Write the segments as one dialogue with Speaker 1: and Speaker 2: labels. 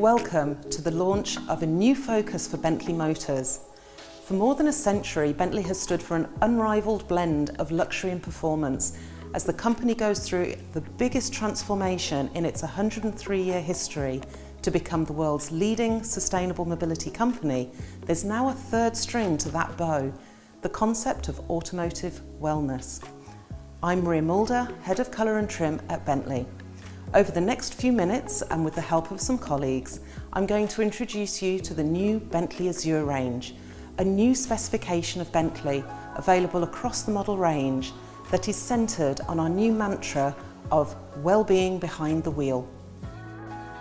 Speaker 1: welcome to the launch of a new focus for Bentley Motors. For more than a century, Bentley has stood for an unrivaled blend of luxury and performance. As the company goes through the biggest transformation in its 103-year history to become the world's leading sustainable mobility company, there's now a third string to that bow, the concept of automotive wellness. I'm Maria Mulder, Head of Colour and Trim at Bentley. Over the next few minutes, and with the help of some colleagues, I'm going to introduce you to the new Bentley Azure range, a new specification of Bentley available across the model range that is centred on our new mantra of well-being behind the wheel.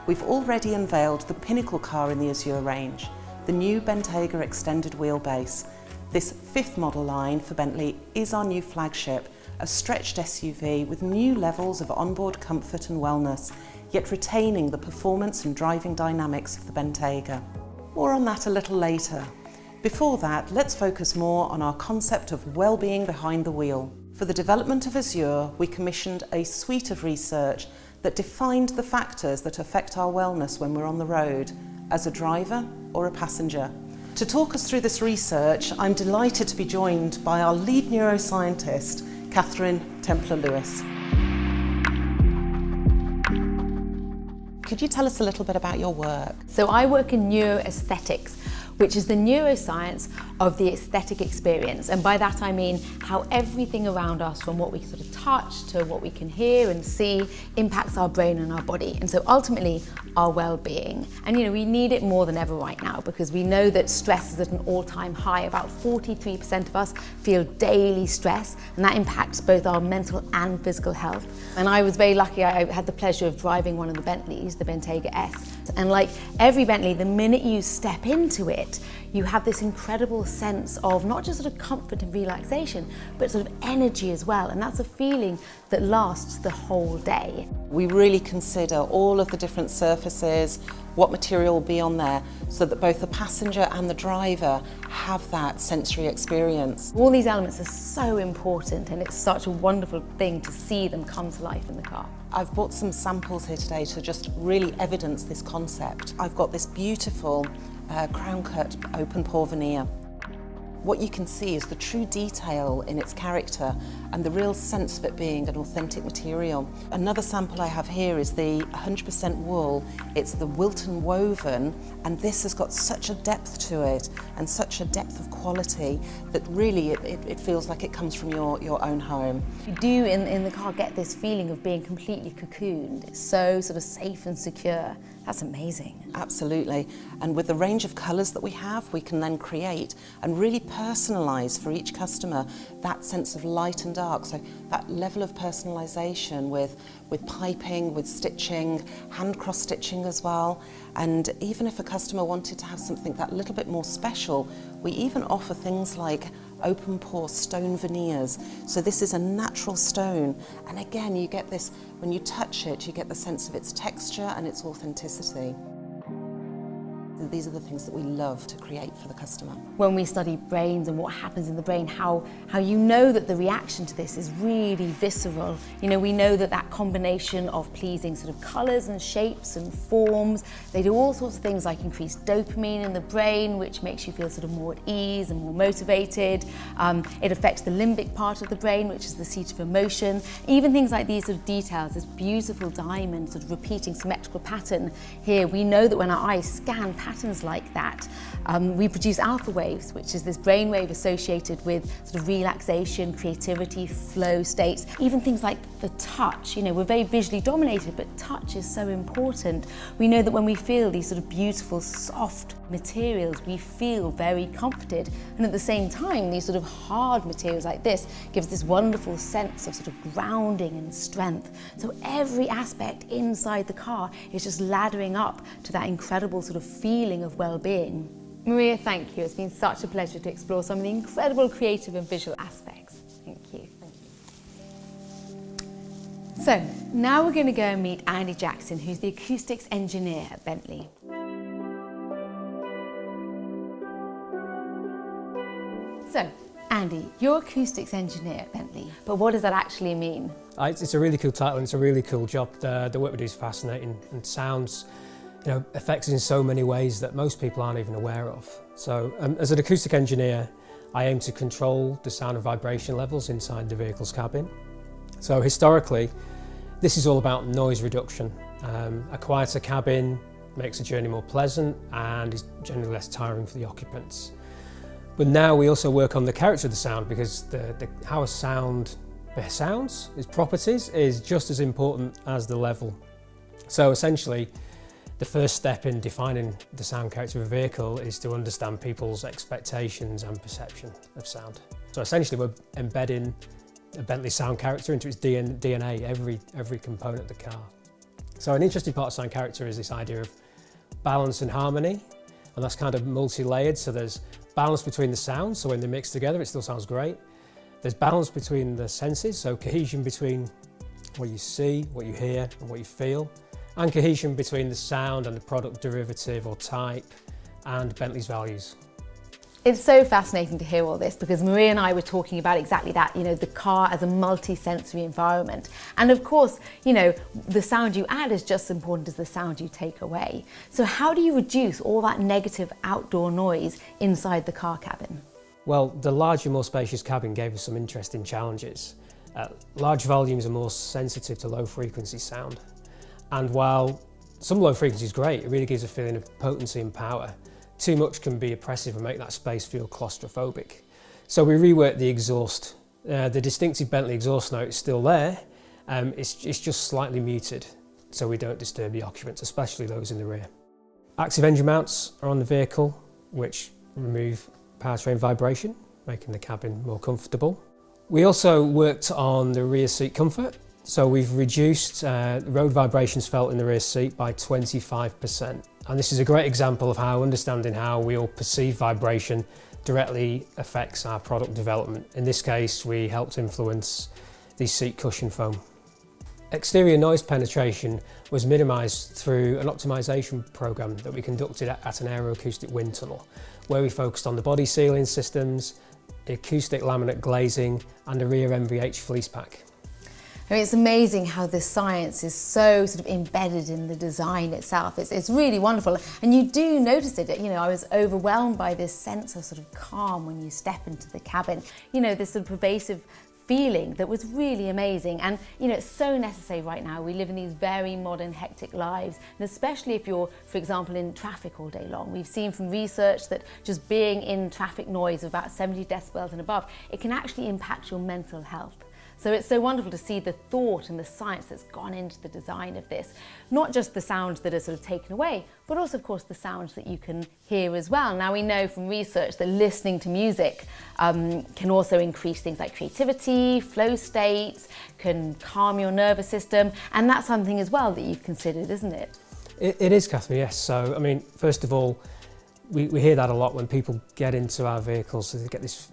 Speaker 1: We've already unveiled the pinnacle car in the Azure range, the new Bentayga extended wheelbase. This fifth model line for Bentley is our new flagship, a stretched SUV with new levels of onboard comfort and wellness, yet retaining the performance and driving dynamics of the Bentayga. More on that a little later. Before that, let's focus more on our concept of well-being behind the wheel. For the development of Azure, we commissioned a suite of research that defined the factors that affect our wellness when we're on the road, as a driver or a passenger. To talk us through this research, I'm delighted to be joined by our lead neuroscientist, Catherine Templer-Lewis. Could you tell us a little bit about your work?
Speaker 2: So I work in neuroaesthetics, which is the neuroscience of the aesthetic experience. And by that I mean how everything around us, from what we sort of touch to what we can hear and see, impacts our brain and our body. And so ultimately, our well-being. And we need it more than ever right now because we know that stress is at an all-time high. About 43% of us feel daily stress, and that impacts both our mental and physical health. And I was very lucky, I had the pleasure of driving one of the Bentleys, the Bentayga S. And like every Bentley, the minute you step into it, you have this incredible sense of not just sort of comfort and relaxation, but sort of energy as well. And that's a feeling that lasts the whole day.
Speaker 1: We really consider all of the different surfaces, what material will be on there, so that both the passenger and the driver have that sensory experience.
Speaker 2: All these elements are so important, and it's such a wonderful thing to see them come to life in the car.
Speaker 1: I've brought some samples here today to just really evidence this concept. I've got this beautiful crown cut open pore veneer. What you can see is the true detail in its character and the real sense of it being an authentic material. Another sample I have here is the 100% wool. It's the Wilton woven, and this has got such a depth to it and such a depth of quality that really it feels like it comes from your own home.
Speaker 2: You do in the car get this feeling of being completely cocooned. It's so sort of safe and secure. That's amazing.
Speaker 1: Absolutely. And with the range of colours that we have, we can then create and really personalise for each customer that sense of light and dark. So that level of personalisation with piping, with stitching, hand cross stitching as well. And even if a customer wanted to have something that little bit more special, we even offer things like open pore stone veneers. So this is a natural stone, and again you get this, when you touch it, you get the sense of its texture and its authenticity. These are the things that we love to create for the customer.
Speaker 2: When we study brains and what happens in the brain, how you know that the reaction to this is really visceral. We know that combination of pleasing sort of colours and shapes and forms, they do all sorts of things like increase dopamine in the brain, which makes you feel sort of more at ease and more motivated. It affects the limbic part of the brain, which is the seat of emotion. Even things like these sort of details, this beautiful diamond sort of repeating symmetrical pattern here, we know that when our eyes scan patterns like that, we produce alpha waves, which is this brainwave associated with sort of relaxation, creativity, flow states. Even things like the touch, we're very visually dominated, but touch is so important. We know that when we feel these sort of beautiful, soft materials, we feel very comforted. And at the same time, these sort of hard materials like this gives this wonderful sense of sort of grounding and strength. So every aspect inside the car is just laddering up to that incredible sort of feeling of well-being. Maria, thank you. It's been such a pleasure to explore some of the incredible creative and visual aspects. Thank you. So now we're going to go and meet Andy Jackson, who's the acoustics engineer at Bentley. So, Andy, you're acoustics engineer at Bentley, but what does that actually mean?
Speaker 3: It's a really cool title and it's a really cool job. The work we do is fascinating, and sounds affects us in so many ways that most people aren't even aware of. So as an acoustic engineer, I aim to control the sound and vibration levels inside the vehicle's cabin. So historically, this is all about noise reduction. A quieter cabin makes a journey more pleasant and is generally less tiring for the occupants. But now we also work on the character of the sound, because how a sound sounds, its properties, is just as important as the level. So essentially, the first step in defining the sound character of a vehicle is to understand people's expectations and perception of sound. So essentially, we're embedding a Bentley sound character into its DNA, every component of the car. So an interesting part of sound character is this idea of balance and harmony, and that's kind of multi-layered. So there's balance between the sounds, so when they're mixed together it still sounds great. There's balance between the senses, so cohesion between what you see, what you hear and what you feel, and cohesion between the sound and the product derivative or type and Bentley's values.
Speaker 2: It's so fascinating to hear all this, because Maria and I were talking about exactly that, the car as a multi-sensory environment. And of course, the sound you add is just as important as the sound you take away. So how do you reduce all that negative outdoor noise inside the car cabin?
Speaker 3: Well, the larger, more spacious cabin gave us some interesting challenges. Large volumes are more sensitive to low frequency sound. And while some low frequency is great, it really gives a feeling of potency and power. Too much can be oppressive and make that space feel claustrophobic. So we reworked the exhaust. The distinctive Bentley exhaust note is still there, it's just slightly muted so we don't disturb the occupants, especially those in the rear. Active engine mounts are on the vehicle, which remove powertrain vibration, making the cabin more comfortable. We also worked on the rear seat comfort. So we've reduced road vibrations felt in the rear seat by 25%. And this is a great example of how understanding how we all perceive vibration directly affects our product development. In this case, we helped influence the seat cushion foam. Exterior noise penetration was minimised through an optimisation programme that we conducted at an aeroacoustic wind tunnel, where we focused on the body sealing systems, acoustic laminate glazing and a rear MVH fleece pack.
Speaker 2: I mean, it's amazing how this science is so sort of embedded in the design itself. It's really wonderful. And you do notice it. I was overwhelmed by this sense of sort of calm when you step into the cabin. This sort of pervasive feeling that was really amazing. And it's so necessary right now. We live in these very modern, hectic lives, and especially if you're, for example, in traffic all day long. We've seen from research that just being in traffic noise of about 70 decibels and above, it can actually impact your mental health. So it's so wonderful to see the thought and the science that's gone into the design of this. Not just the sounds that are sort of taken away, but also, of course, the sounds that you can hear as well. Now, we know from research that listening to music can also increase things like creativity, flow states, can calm your nervous system, and that's something as well that you've considered, isn't it?
Speaker 3: It is, Catherine, yes. So, I mean, first of all, we hear that a lot when people get into our vehicles. So they get this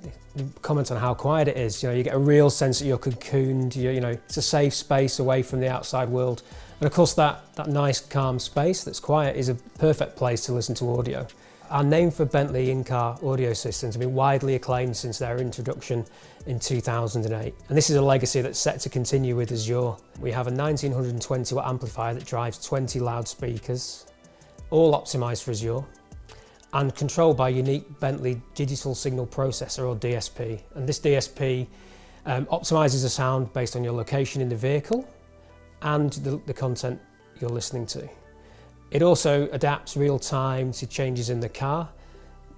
Speaker 3: comment on how quiet it is. You get a real sense that you're cocooned. It's a safe space away from the outside world. And of course, that nice, calm space that's quiet is a perfect place to listen to audio. Our name for Bentley in-car audio systems have been widely acclaimed since their introduction in 2008. And this is a legacy that's set to continue with Azure. We have a 1920 watt amplifier that drives 20 loudspeakers, all optimized for Azure, and controlled by a unique Bentley digital signal processor, or DSP. And this DSP optimizes the sound based on your location in the vehicle and the content you're listening to. It also adapts real time to changes in the car,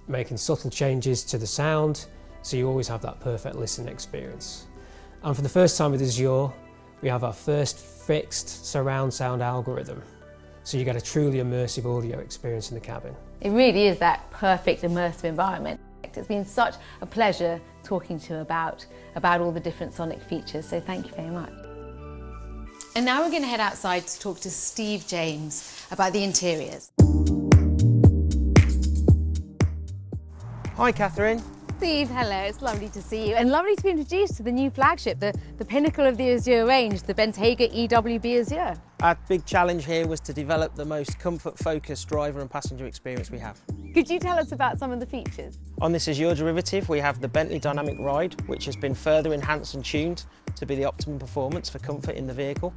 Speaker 3: making subtle changes to the sound, so you always have that perfect listening experience. And for the first time with Azure, we have our first fixed surround sound algorithm, so you get a truly immersive audio experience in the cabin. It
Speaker 2: really is that perfect immersive environment. It's been such a pleasure talking to you about all the different sonic features, so thank you very much. And now we're going to head outside to talk to Steve James about the interiors.
Speaker 4: Hi, Catherine.
Speaker 2: Steve, hello, it's lovely to see you, and lovely to be introduced to the new flagship, the pinnacle of the Azure range, the Bentayga EWB Azure.
Speaker 4: Our big challenge here was to develop the most comfort-focused driver and passenger experience we have.
Speaker 2: Could you tell us about some of the features?
Speaker 4: On this Azure derivative, we have the Bentley Dynamic Ride, which has been further enhanced and tuned to be the optimum performance for comfort in the vehicle.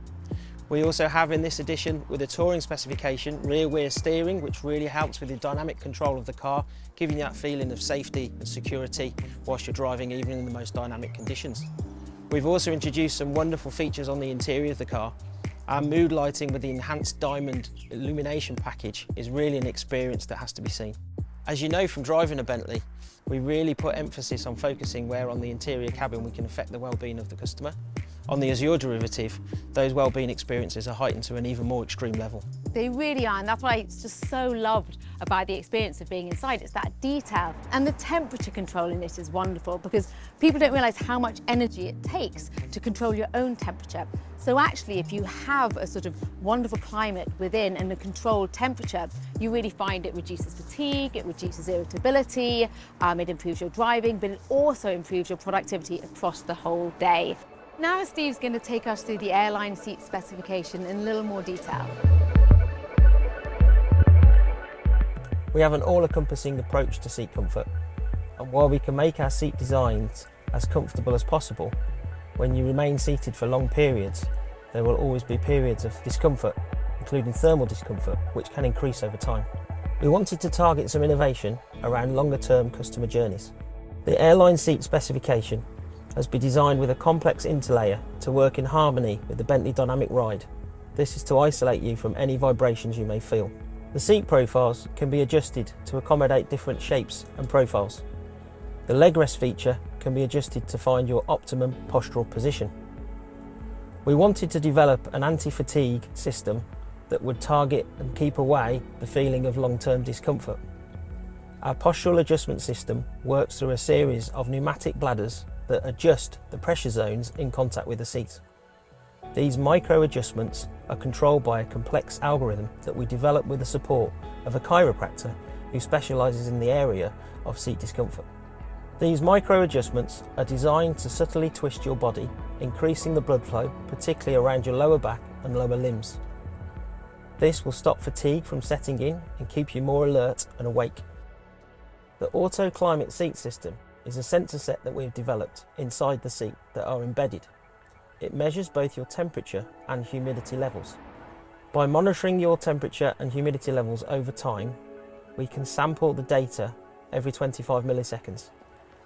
Speaker 4: We also have in this edition, with a touring specification, rear-wheel steering, which really helps with the dynamic control of the car, giving you that feeling of safety and security whilst you're driving, even in the most dynamic conditions. We've also introduced some wonderful features on the interior of the car. Our mood lighting with the enhanced diamond illumination package is really an experience that has to be seen. As you know from driving a Bentley, we really put emphasis on focusing where on the interior cabin we can affect the well-being of the customer. On the Azure derivative, those well-being experiences are heightened to an even more extreme level.
Speaker 2: They really are, and that's what I just so loved about the experience of being inside. It's that detail, and the temperature control in it is wonderful because people don't realise how much energy it takes to control your own temperature. So actually, if you have a sort of wonderful climate within and a controlled temperature, you really find it reduces fatigue, it reduces irritability, it improves your driving, but it also improves your productivity across the whole day. Now Steve's going to take us through the airline seat specification in a little more detail.
Speaker 4: We have an all-encompassing approach to seat comfort, and while we can make our seat designs as comfortable as possible, when you remain seated for long periods, there will always be periods of discomfort, including thermal discomfort, which can increase over time. We wanted to target some innovation around longer-term customer journeys. The airline seat specification has been designed with a complex interlayer to work in harmony with the Bentley Dynamic Ride. This is to isolate you from any vibrations you may feel. The seat profiles can be adjusted to accommodate different shapes and profiles. The leg rest feature can be adjusted to find your optimum postural position. We wanted to develop an anti-fatigue system that would target and keep away the feeling of long-term discomfort. Our postural adjustment system works through a series of pneumatic bladders that adjust the pressure zones in contact with the seat. These micro adjustments are controlled by a complex algorithm that we develop with the support of a chiropractor who specialises in the area of seat discomfort. These micro adjustments are designed to subtly twist your body, increasing the blood flow, particularly around your lower back and lower limbs. This will stop fatigue from setting in and keep you more alert and awake. The Auto Climate Seat System is a sensor set that we've developed inside the seat that are embedded. It measures both your temperature and humidity levels. By monitoring your temperature and humidity levels over time, we can sample the data every 25 milliseconds,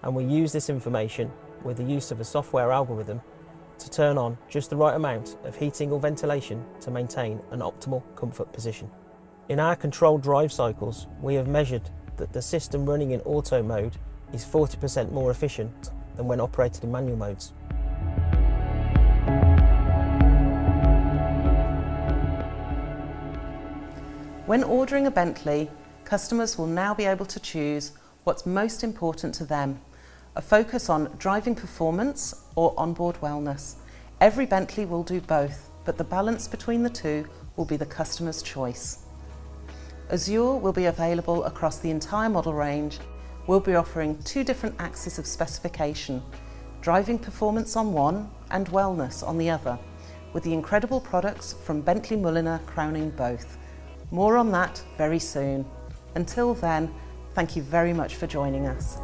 Speaker 4: and we use this information with the use of a software algorithm to turn on just the right amount of heating or ventilation to maintain an optimal comfort position. In our controlled drive cycles, we have measured that the system running in auto mode is 40% more efficient than when operated in manual modes.
Speaker 1: When ordering a Bentley, customers will now be able to choose what's most important to them, a focus on driving performance or onboard wellness. Every Bentley will do both, but the balance between the two will be the customer's choice. Azure will be available across the entire model range. We'll be offering two different axes of specification, driving performance on one and wellness on the other, with the incredible products from Bentley Mulliner crowning both. More on that very soon. Until then, thank you very much for joining us.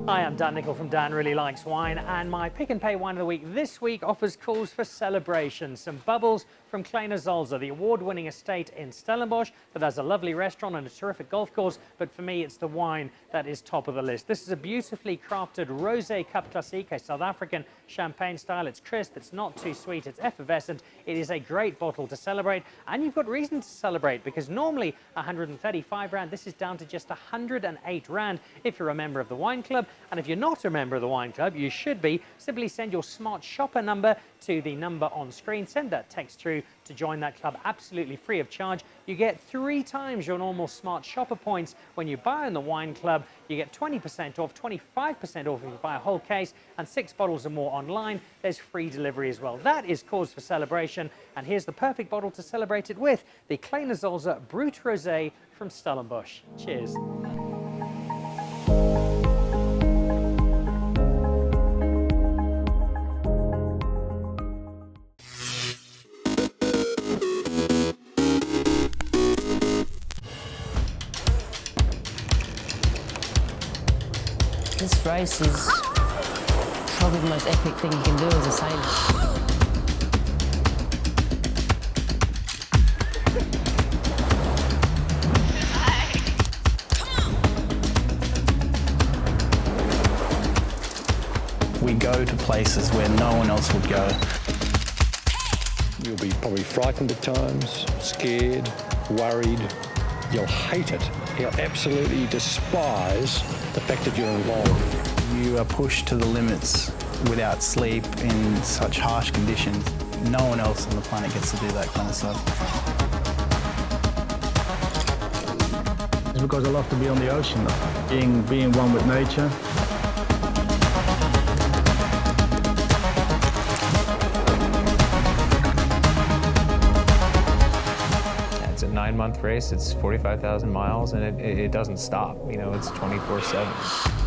Speaker 5: Hi, I'm Dan Nicol from Dan Really Likes Wine, and my Pick and Pay Wine of the Week this week offers calls for celebration. Some bubbles from Kleiner Zolzer, the award-winning estate in Stellenbosch that has a lovely restaurant and a terrific golf course, but for me it's the wine that is top of the list. This is a beautifully crafted Rosé Cup Classique, a South African champagne style. It's crisp, it's not too sweet, it's effervescent. It is a great bottle to celebrate, and you've got reason to celebrate because normally 135 Rand, this is down to just 108 Rand if you're a member of the wine club. And if you're not a member of the wine club, you should be. Simply send your smart shopper number to the number on screen. Send that text through to join that club absolutely free of charge. You get 3 times your normal smart shopper points when you buy in the wine club. You get 20% off, 25% off if you buy a whole case, and 6 bottles or more online. There's free delivery as well. That is cause for celebration, and here's the perfect bottle to celebrate it with, the Kleiner Zolzer Brut Rosé from Stellenbosch. Cheers.
Speaker 6: This race is probably the most epic thing you can do as a sailor.
Speaker 7: We go to places where no one else would go.
Speaker 8: You'll be probably frightened at times, scared, worried. You'll hate it. You'll absolutely despise the fact that you're involved.
Speaker 7: You are pushed to the limits without sleep in such harsh conditions. No one else on the planet gets to do that kind of stuff.
Speaker 9: It's because I love to be on the ocean, being one with nature.
Speaker 10: It's a 9-month race, it's 45,000 miles, and it doesn't stop. You know, it's 24/7.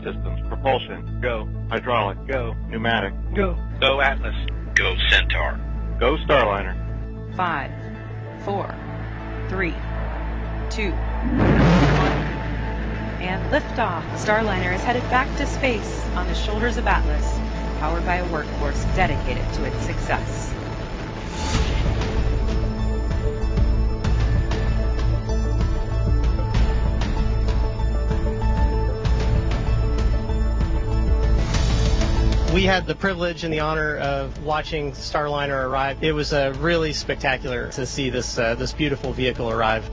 Speaker 11: Systems, propulsion, go. Hydraulic, go. Pneumatic, go. Go Atlas, go Centaur, go Starliner.
Speaker 12: 5, 4, 3, 2, 1. And liftoff. Starliner is headed back to space on the shoulders of Atlas, powered by a workforce dedicated to its success.
Speaker 4: We had the privilege and the honor of watching Starliner arrive. It was really spectacular to see this beautiful vehicle arrive.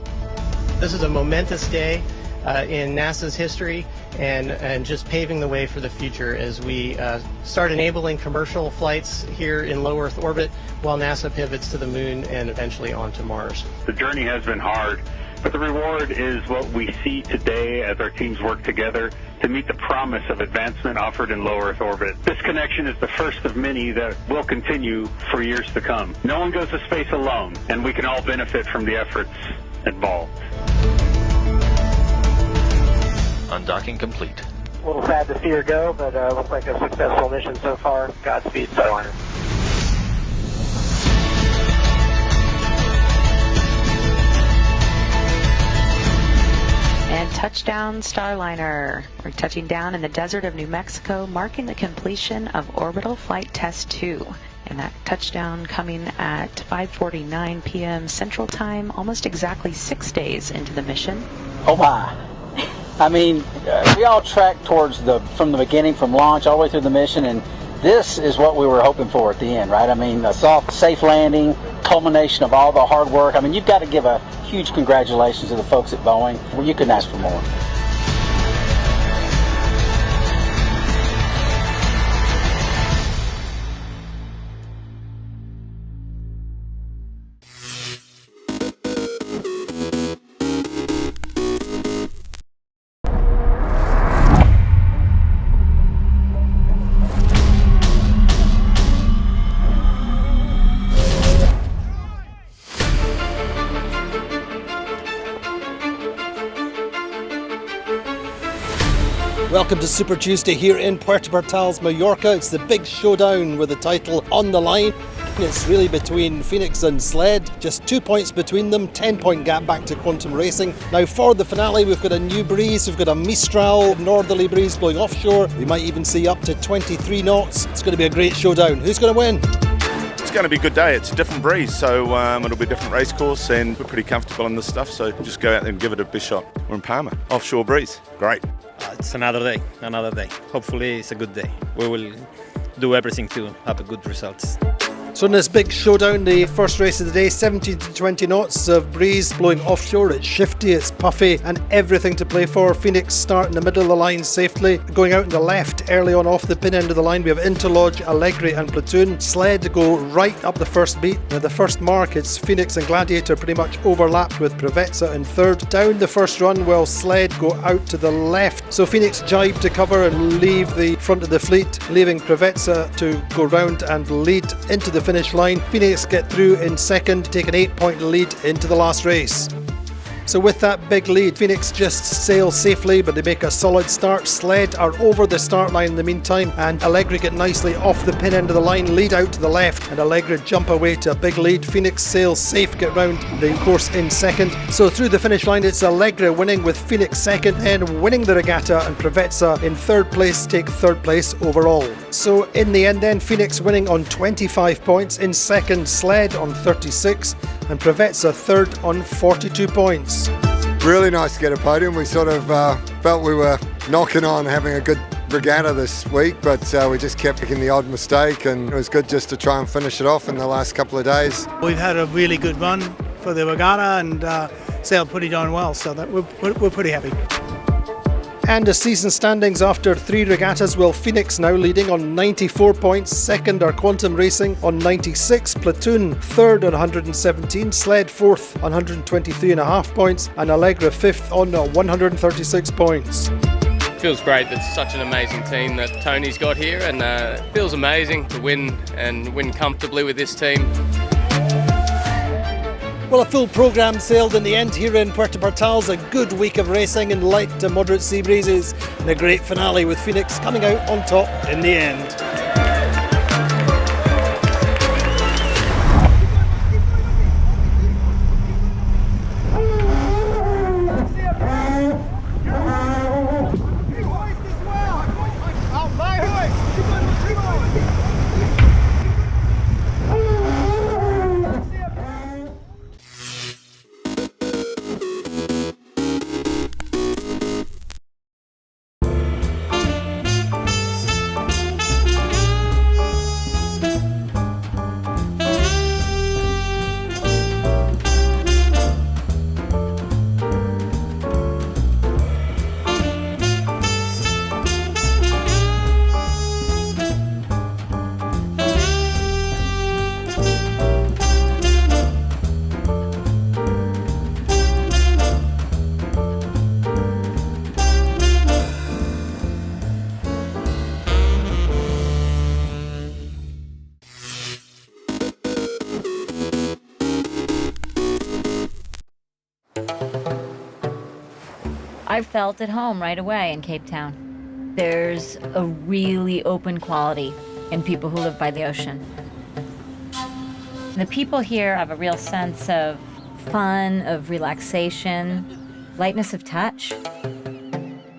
Speaker 4: This is a momentous day in NASA's history and just paving the way for the future as we start enabling commercial flights here in low Earth orbit while NASA pivots to the moon and eventually onto Mars.
Speaker 11: The journey has been hard, but the reward is what we see today as our teams work together to meet the promise of advancement offered in low Earth orbit. This connection is the first of many that will continue for years to come. No one goes to space alone, and we can all benefit from the efforts involved.
Speaker 13: Undocking complete.
Speaker 4: A little sad to see her go, but looks like a successful mission so far. Godspeed, Starliner.
Speaker 12: And touchdown, Starliner. We're touching down in the desert of New Mexico, marking the completion of Orbital Flight Test 2. And that touchdown coming at 5:49 p.m. Central Time, almost exactly 6 days into the mission.
Speaker 14: Oh my. I mean, we all tracked towards from the beginning, from launch all the way through the mission, and this is what we were hoping for at the end, right? I mean, a soft, safe landing, culmination of all the hard work. I mean, you've got to give a huge congratulations to the folks at Boeing. Well, you couldn't ask for more.
Speaker 15: Welcome to Super Tuesday here in Puerto Portales, Mallorca. It's the big showdown with the title on the line. It's really between Phoenix and Sled, just 2 points between them, 10-point gap back to Quantum Racing. Now for the finale, we've got a new breeze, we've got a Mistral northerly breeze blowing offshore. We might even see up to 23 knots. It's going to be a great showdown. Who's going to win?
Speaker 16: It's going to be a good day. It's a different breeze, so it'll be a different race course, and we're pretty comfortable in this stuff, so just go out there and give it a big shot. We're in Palma, offshore breeze, great.
Speaker 17: It's another day. Hopefully it's a good day. We will do everything to have a good results.
Speaker 15: So in this big showdown, the first race of the day, 17 to 20 knots of breeze blowing offshore. It's shifty, it's puffy, and everything to play for. Phoenix start in the middle of the line safely. Going out in the left early on off the pin end of the line, we have Interlodge, Allegri and Platoon. Sled go right up the first beat. Now the first mark, it's Phoenix and Gladiator pretty much overlapped with Provezza in third. Down the first run, while Sled go out to the left. So Phoenix jibe to cover and leave the front of the fleet, leaving Provezza to go round and lead into the finish line. Phoenix get through in second, take an 8-point lead into the last race. So with that big lead, Phoenix just sail safely, but they make a solid start. Sled are over the start line in the meantime, and Allegri get nicely off the pin end of the line, lead out to the left, and Allegri jump away to a big lead. Phoenix sails safe, get round the course in second. So through the finish line, it's Allegri winning with Phoenix second, and winning the regatta, and Provezza in third place take third place overall. So in the end then, Phoenix winning on 25 points, in second Sled on 36, and Provezza third on 42 points.
Speaker 18: Really nice to get a podium. We sort of felt we were knocking on having a good regatta this week, but we just kept making the odd mistake, and it was good just to try and finish it off in the last couple of days.
Speaker 19: We've had a really good run for the regatta and sailed pretty darn well, so that we're pretty happy.
Speaker 15: And the season standings after 3 regattas, well, Phoenix now leading on 94 points, second are Quantum Racing on 96, Platoon third on 117, Sled fourth on 123.5 points, and Allegra fifth on 136 points.
Speaker 20: Feels great. That's such an amazing team that Tony's got here, and it feels amazing to win and win comfortably with this team.
Speaker 15: Well, a full programme sailed in the end here in Puerto Portales, a good week of racing in light to moderate sea breezes, and a great finale with Phoenix coming out on top in the end.
Speaker 21: I felt at home right away in Cape Town. There's a really open quality in people who live by the ocean. The people here have a real sense of fun, of relaxation, lightness of touch.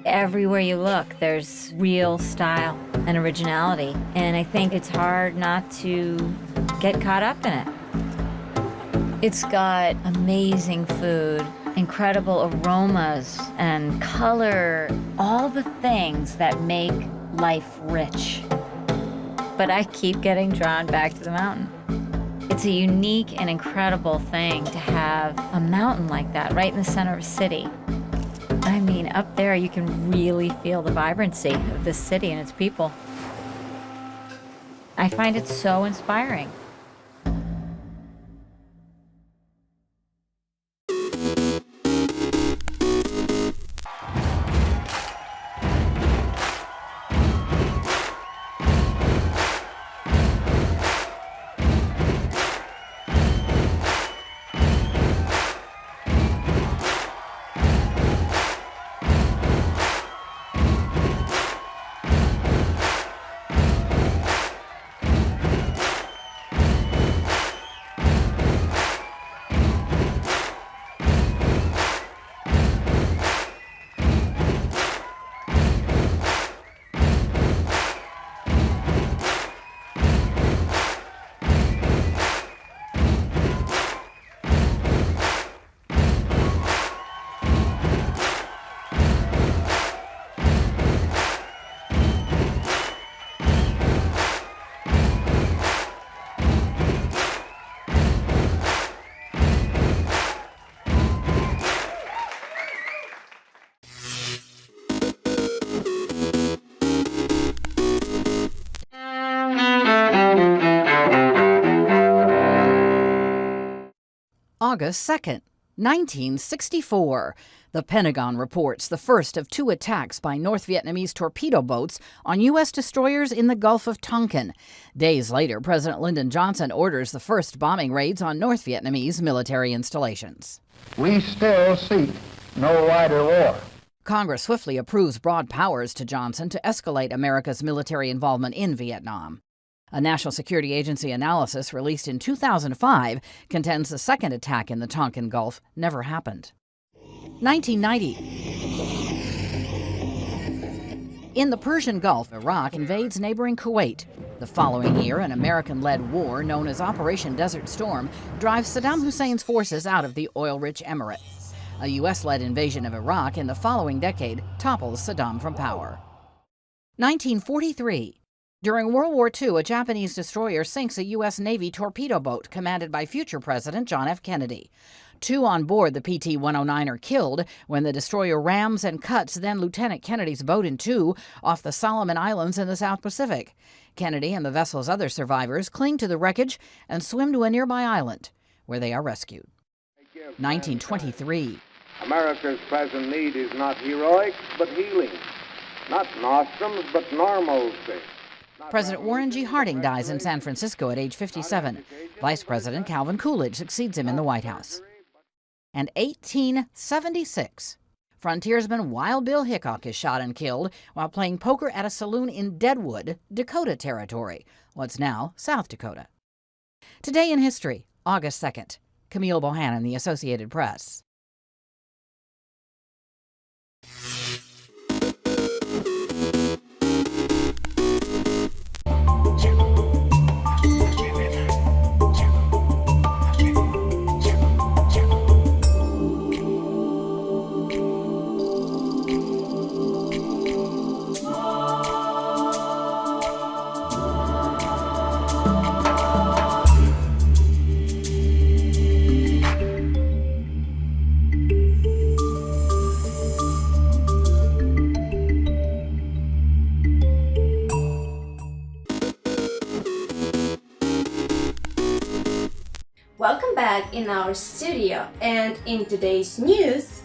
Speaker 21: Everywhere you look, there's real style and originality, and I think it's hard not to get caught up in it. It's got amazing food, incredible aromas and color, all the things that make life rich. But I keep getting drawn back to the mountain. It's a unique and incredible thing to have a mountain like that right in the center of a city. I mean, up there you can really feel the vibrancy of this city and its people. I find it so inspiring.
Speaker 3: August 2nd, 1964. The Pentagon reports the first of 2 attacks by North Vietnamese torpedo boats on U.S. destroyers in the Gulf of Tonkin. Days later, President Lyndon Johnson orders the first bombing raids on North Vietnamese military installations.
Speaker 22: We still seek no wider war.
Speaker 3: Congress swiftly approves broad powers to Johnson to escalate America's military involvement in Vietnam. A National Security Agency analysis released in 2005 contends the second attack in the Tonkin Gulf never happened. 1990. In the Persian Gulf, Iraq invades neighboring Kuwait. The following year, an American-led war known as Operation Desert Storm drives Saddam Hussein's forces out of the oil-rich emirate. A U.S.-led invasion of Iraq in the following decade topples Saddam from power. 1943. During World War II, a Japanese destroyer sinks a U.S. Navy torpedo boat commanded by future President John F. Kennedy. 2 on board the PT-109 are killed when the destroyer rams and cuts then-Lieutenant Kennedy's boat in 2 off the Solomon Islands in the South Pacific. Kennedy and the vessel's other survivors cling to the wreckage and swim to a nearby island, where they are rescued. 1923.
Speaker 23: America's present need is not heroic, but healing. Not nostrums, but normalcy.
Speaker 3: President Warren G. Harding dies in San Francisco at age 57. Vice President Calvin Coolidge succeeds him in the White House. And 1876. Frontiersman Wild Bill Hickok is shot and killed while playing poker at a saloon in Deadwood, Dakota Territory, what's now South Dakota. Today in history, August 2nd. Camille Bohannon, The Associated Press.
Speaker 24: Welcome back in our studio, and in today's news,